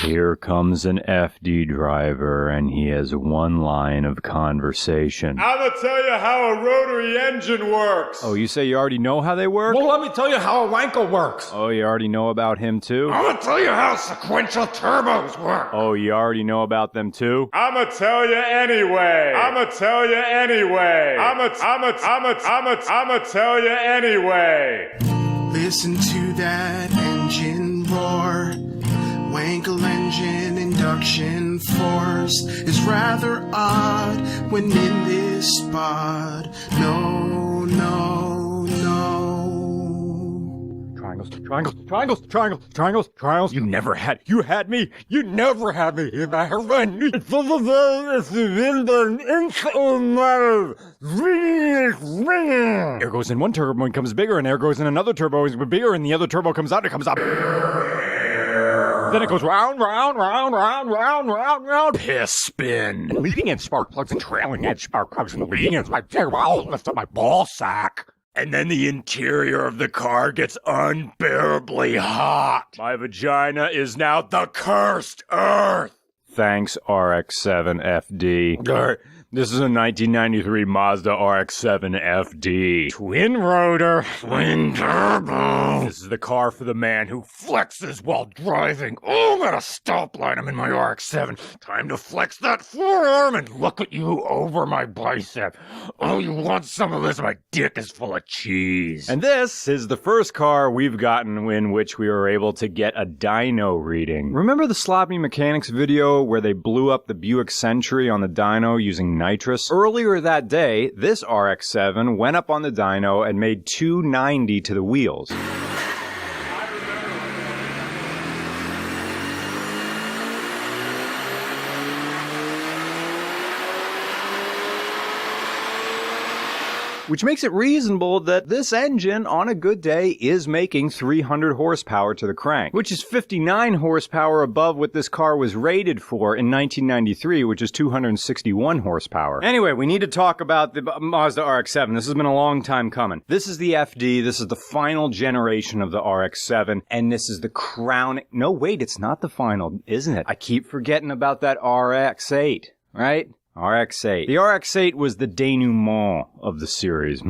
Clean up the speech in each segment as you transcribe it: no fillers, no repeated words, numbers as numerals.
Here comes an FD driver, and he has one line of conversation. I'm gonna tell you how a rotary engine works. Oh, you say you already know how they work? Well, let me tell you how a wanko works. Oh, you already know about him too? I'm gonna tell you how sequential turbos work. Oh, you already know about them too? I'm gonna tell you anyway. I'm gonna tell you anyway. I'm gonna tell you anyway. Listen to that engine roar. Wankel engine induction force is rather odd when in this spot. No, no, no. Triangles, triangles, triangles, triangles, triangles, triangles. You never had me. You never had me in my run. Air goes in one turbo and becomes bigger, and air goes in another turbo and bigger, and the other turbo comes out, it comes up. Then it goes round, round, round, round, round, round, round. Piss spin. Leading edge spark plugs and trailing edge spark plugs, and leading edge lift up my ball sack. And then the interior of the car gets unbearably hot. My vagina is now the cursed earth. Thanks, RX-7 FD. This is a 1993 Mazda RX-7 FD. Twin rotor, twin turbo. This is the car for the man who flexes while driving. Oh, I'm at a stoplight. I'm in my RX-7. Time to flex that forearm and look at you over my bicep. Oh, you want some of this? My dick is full of cheese. And this is the first car we've gotten in which we were able to get a dyno reading. Remember the sloppy mechanics video where they blew up the Buick Century on the dyno using nitrous? Earlier that day, this RX-7 went up on the dyno and made 290 to the wheels. Which makes it reasonable that this engine, on a good day, is making 300 horsepower to the crank, which is 59 horsepower above what this car was rated for in 1993, which is 261 horsepower. Anyway, we need to talk about the Mazda RX-7. This has been a long time coming. This is the FD, this is the final generation of the RX-7, and this is the crowning... No, wait, it's not the final, isn't it? I keep forgetting about that RX-8, right? RX-8. The RX-8 was the denouement of the series.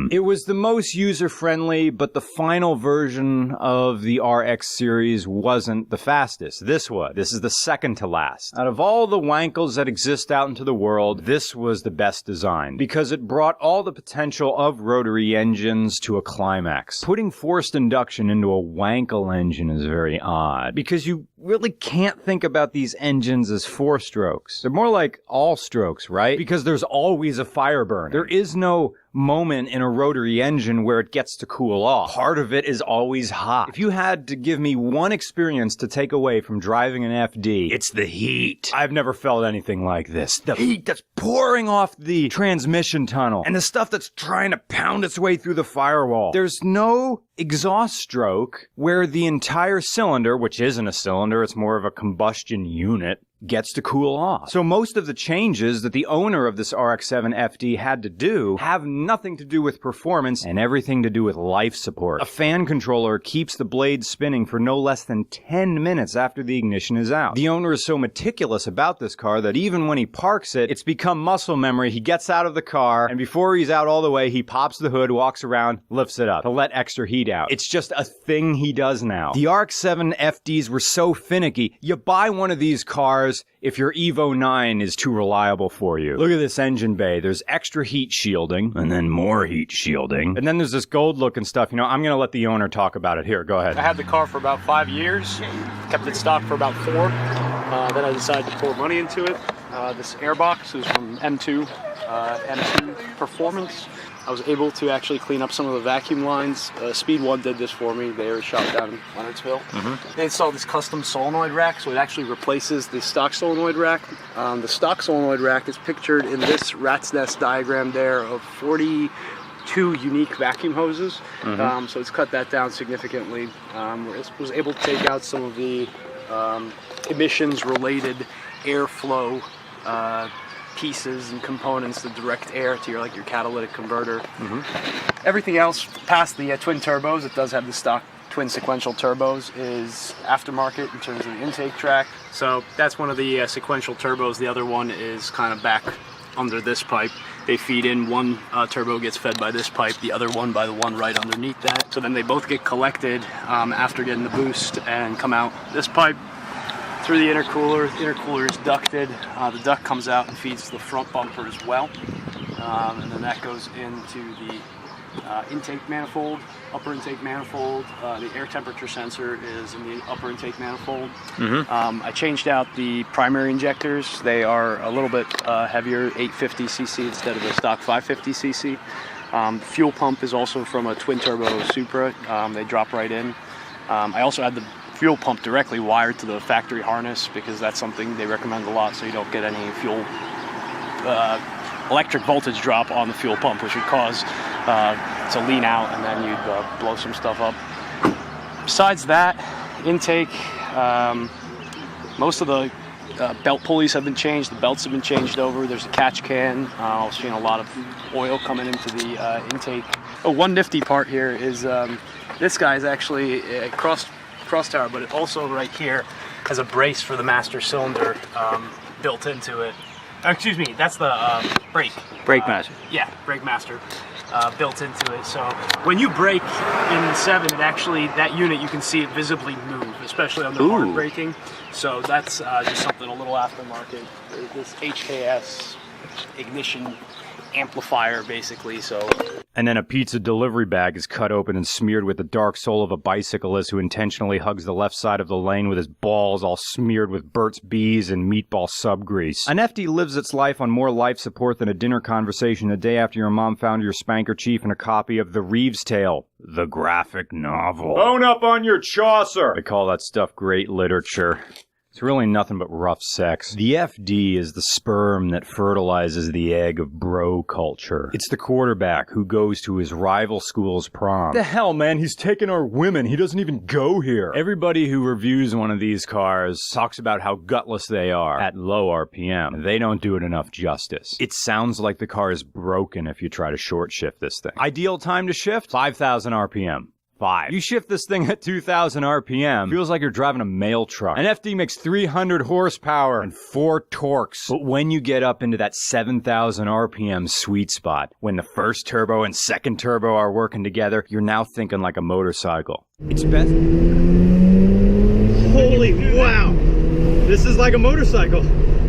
It was the most user-friendly, but the final version of the RX series wasn't the fastest. This was. This is the second to last. Out of all the wankles that exist out into the world, this was the best designed, because it brought all the potential of rotary engines to a climax. Putting forced induction into a wankel engine is very odd, because you really can't think about these engines as four-strokes. They're more like all-strokes, right? Because there's always a fire burner. There is no moment in a rotary engine where it gets to cool off. Part of it is always hot. If you had to give me one experience to take away from driving an FD, it's the heat. I've never felt anything like this. The heat that's pouring off the transmission tunnel and the stuff that's trying to pound its way through the firewall. There's no exhaust stroke where the entire cylinder, which isn't a cylinder, it's more of a combustion unit, gets to cool off. So most of the changes that the owner of this RX-7 FD had to do have nothing to do with performance and everything to do with life support. A fan controller keeps the blade spinning for no less than 10 minutes after the ignition is out. The owner is so meticulous about this car that even when he parks it, it's become muscle memory. He gets out of the car, and before he's out all the way, he pops the hood, walks around, lifts it up to let extra heat out. It's just a thing he does now. The RX-7 FDs were so finicky. You buy one of these cars if your Evo 9 is too reliable for you. Look at this engine bay. There's extra heat shielding, and then more heat shielding. And then there's this gold looking stuff. You know, I'm gonna let the owner talk about it. Here, go ahead. I had the car for about 5 years, kept it stock for about 4. Then I decided to pour money into it. This airbox is from M2 Performance. I was able to actually clean up some of the vacuum lines. Speed 1 did this for me. They were shop down in Leonardsville. They installed this custom solenoid rack, so it actually replaces the stock solenoid rack. The stock solenoid rack is pictured in this rat's nest diagram there of 42 unique vacuum hoses. So it's cut that down significantly. Was able to take out some of the emissions-related airflow pieces and components, the direct air to your catalytic converter. Everything else past the twin turbos, it does have the stock twin sequential turbos, is aftermarket in terms of the intake track. So that's one of the sequential turbos. The other one is kind of back under this pipe. They feed in, one turbo gets fed by this pipe, the other one by the one right underneath that. So then they both get collected after getting the boost and come out this pipe through the intercooler. The intercooler is ducted. The duct comes out and feeds the front bumper as well. And then that goes into the intake manifold, upper intake manifold. The air temperature sensor is in the upper intake manifold. I changed out the primary injectors. They are a little bit heavier, 850cc instead of a stock 550cc. The fuel pump is also from a twin turbo Supra. They drop right in. I also had the fuel pump directly wired to the factory harness because that's something they recommend a lot, so you don't get any fuel electric voltage drop on the fuel pump, which would cause to lean out and then you'd blow some stuff up. Besides that, intake, most of the belt pulleys have been changed, the belts have been changed over. There's a catch can. I've seen a lot of oil coming into the intake. Oh, one nifty part here is this guy is actually a cross tower, but it also right here has a brace for the master cylinder built into it. Excuse me, that's the brake. Brake master. Yeah, brake master built into it. So when you brake in the 7, it actually, that unit, you can see it visibly move, especially on the hard braking. So that's just something a little aftermarket. This HKS ignition amplifier, basically. So. And then a pizza delivery bag is cut open and smeared with the dark soul of a bicyclist who intentionally hugs the left side of the lane with his balls all smeared with Burt's Bees and meatball subgrease. An FD lives its life on more life support than a dinner conversation the day after your mom found your spanker chief in a copy of The Reeves Tale, the graphic novel. Bone up on your Chaucer! They call that stuff great literature. It's really nothing but rough sex. The FD is the sperm that fertilizes the egg of bro culture. It's the quarterback who goes to his rival school's prom. The hell, man, he's taking our women. He doesn't even go here. Everybody who reviews one of these cars talks about how gutless they are at low RPM. They don't do it enough justice. It sounds like the car is broken if you try to short shift this thing. Ideal time to shift? 5,000 RPM. 5. You shift this thing at 2,000 RPM, feels like you're driving a mail truck. An FD makes 300 horsepower and 4 torques. But when you get up into that 7,000 RPM sweet spot, when the first turbo and second turbo are working together, you're now thinking like a motorcycle. It's best. Holy wow! This is like a motorcycle.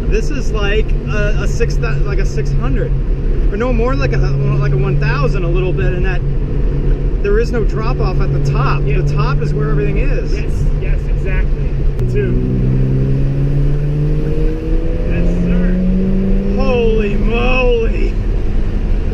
This is like a 600, or no more, like a 1,000 a little bit, and that. There is no drop off at the top. Yeah. The top is where everything is. Yes, exactly. Yes, sir. Holy moly.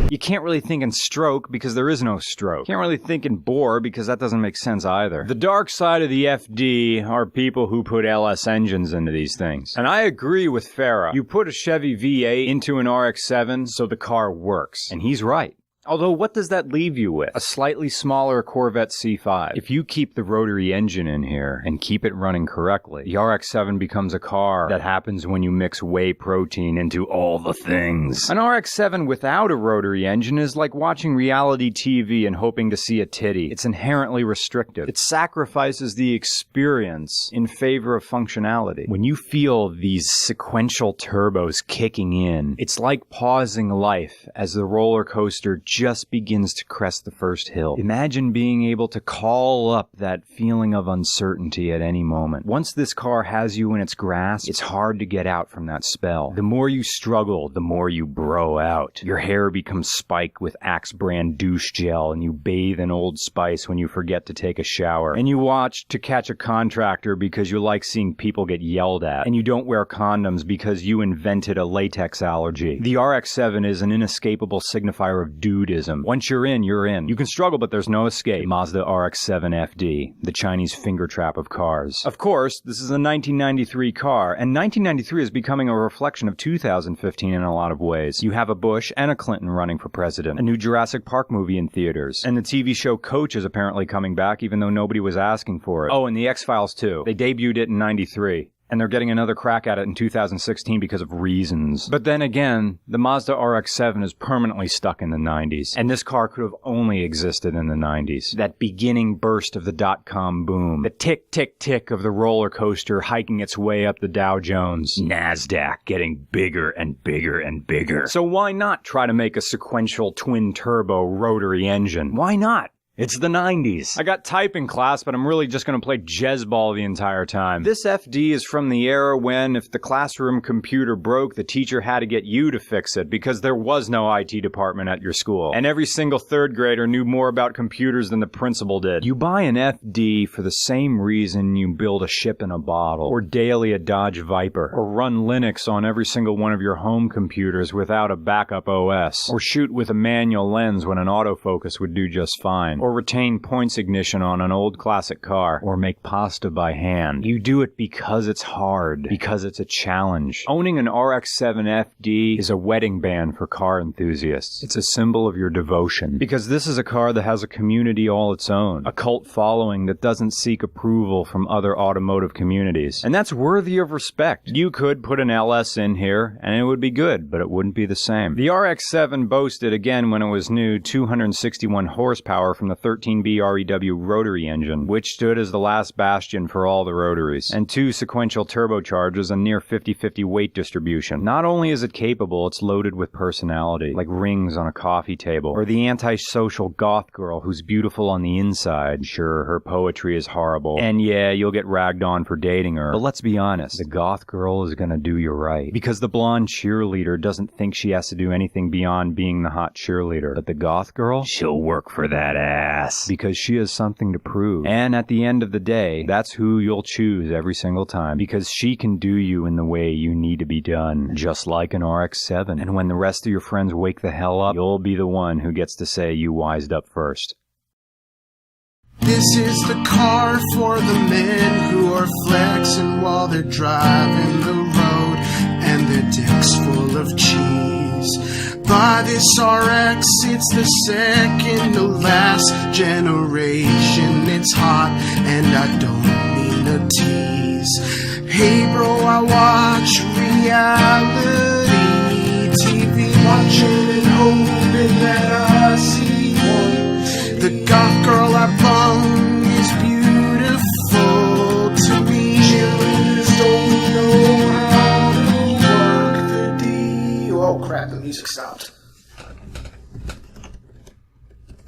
You can't really think in stroke because there is no stroke. Can't really think in bore because that doesn't make sense either. The dark side of the FD are people who put LS engines into these things. And I agree with Farah. You put a Chevy V8 into an RX-7 so the car works. And he's right. Although, what does that leave you with? A slightly smaller Corvette C5. If you keep the rotary engine in here and keep it running correctly, the RX-7 becomes a car that happens when you mix whey protein into all the things. An RX-7 without a rotary engine is like watching reality TV and hoping to see a titty. It's inherently restrictive. It sacrifices the experience in favor of functionality. When you feel these sequential turbos kicking in, it's like pausing life as the roller coaster just begins to crest the first hill. Imagine being able to call up that feeling of uncertainty at any moment. Once this car has you in its grasp, it's hard to get out from that spell. The more you struggle, the more you bro out. Your hair becomes spiked with Axe brand douche gel, and you bathe in Old Spice when you forget to take a shower. And you watch To Catch a Contractor because you like seeing people get yelled at. And you don't wear condoms because you invented a latex allergy. The RX-7 is an inescapable signifier of dudism. Once you're in, you're in. You can struggle, but there's no escape. Mazda RX-7 FD, the Chinese finger trap of cars. Of course, this is a 1993 car, and 1993 is becoming a reflection of 2015 in a lot of ways. You have a Bush and a Clinton running for president, a new Jurassic Park movie in theaters, and the TV show Coach is apparently coming back even though nobody was asking for it. Oh, and the X-Files too. They debuted it in 93. And they're getting another crack at it in 2016 because of reasons. But then again, the Mazda RX-7 is permanently stuck in the 90s. And this car could have only existed in the 90s. That beginning burst of the dot-com boom. The tick, tick, tick of the roller coaster hiking its way up the Dow Jones. NASDAQ getting bigger and bigger and bigger. So why not try to make a sequential twin-turbo rotary engine? Why not? It's the 90s. I got typing class, but I'm really just going to play Jezball the entire time. This FD is from the era when, if the classroom computer broke, the teacher had to get you to fix it because there was no IT department at your school. And every single third grader knew more about computers than the principal did. You buy an FD for the same reason you build a ship in a bottle, or daily a Dodge Viper, or run Linux on every single one of your home computers without a backup OS, or shoot with a manual lens when an autofocus would do just fine, or retain points ignition on an old classic car, or make pasta by hand. You do it because it's hard, because it's a challenge. Owning an RX-7 FD is a wedding band for car enthusiasts. It's a symbol of your devotion, because this is a car that has a community all its own, a cult following that doesn't seek approval from other automotive communities, and that's worthy of respect. You could put an LS in here, and it would be good, but it wouldn't be the same. The RX-7 boasted, again when it was new, 261 horsepower from the 13B REW rotary engine, which stood as the last bastion for all the rotaries, and 2 sequential turbochargers and near 50-50 weight distribution. Not only is it capable, it's loaded with personality, like rings on a coffee table, or the antisocial goth girl who's beautiful on the inside. Sure, her poetry is horrible, and yeah, you'll get ragged on for dating her, but let's be honest, the goth girl is gonna do you right, because the blonde cheerleader doesn't think she has to do anything beyond being the hot cheerleader, but the goth girl, she'll work for that ass. Because she has something to prove. And at the end of the day, that's who you'll choose every single time. Because she can do you in the way you need to be done. Just like an RX-7. And when the rest of your friends wake the hell up, you'll be the one who gets to say you wised up first. This is the car for the men who are flexing while they're driving the road and their dick's full of cheese. Buy this RX, it's the second to last generation. It's hot and I don't mean a tease. Hey bro, I watch reality TV, watching and hoping that I see one. The goth girl I bung is beautiful to me. Cheerleaders don't know how to work the D. Oh crap, the music stopped.